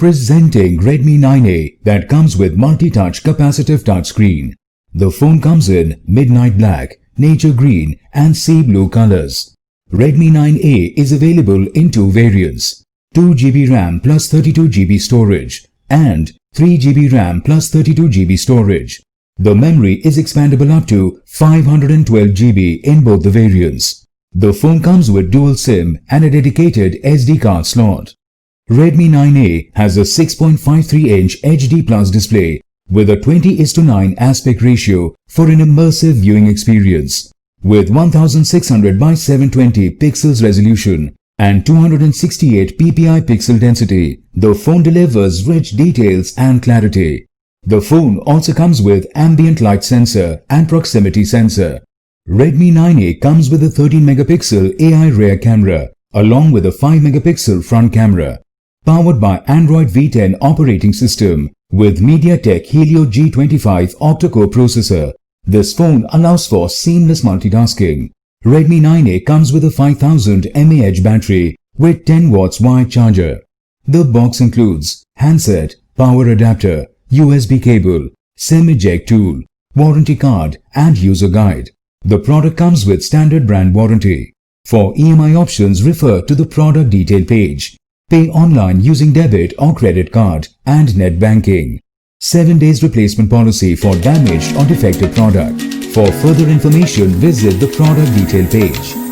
Presenting Redmi 9A that comes with multi-touch capacitive touchscreen. The phone comes in midnight black, nature green and sea blue colors. Redmi 9A is available in two variants, 2GB RAM plus 32GB storage and 3GB RAM plus 32GB storage. The memory is expandable up to 512GB in both the variants. The phone comes with dual SIM and a dedicated SD card slot. Redmi 9A has a 6.53-inch HD Plus display with a 20:9 aspect ratio for an immersive viewing experience. With 1600 by 720 pixels resolution and 268 ppi pixel density, the phone delivers rich details and clarity. The phone also comes with ambient light sensor and proximity sensor. Redmi 9A comes with a 13-megapixel AI rear camera along with a 5-megapixel front camera. Powered by Android V10 operating system with MediaTek Helio G25 octa-core processor, this phone allows for seamless multitasking. Redmi 9A comes with a 5000 mAh battery with 10 watts wired charger. The box includes handset, power adapter, USB cable, SIM eject tool, warranty card and user guide. The product comes with standard brand warranty. For EMI options, refer to the product detail page. Pay online using debit or credit card and net banking. 7 days replacement policy for damaged or defective product. For further information, visit the product detail page.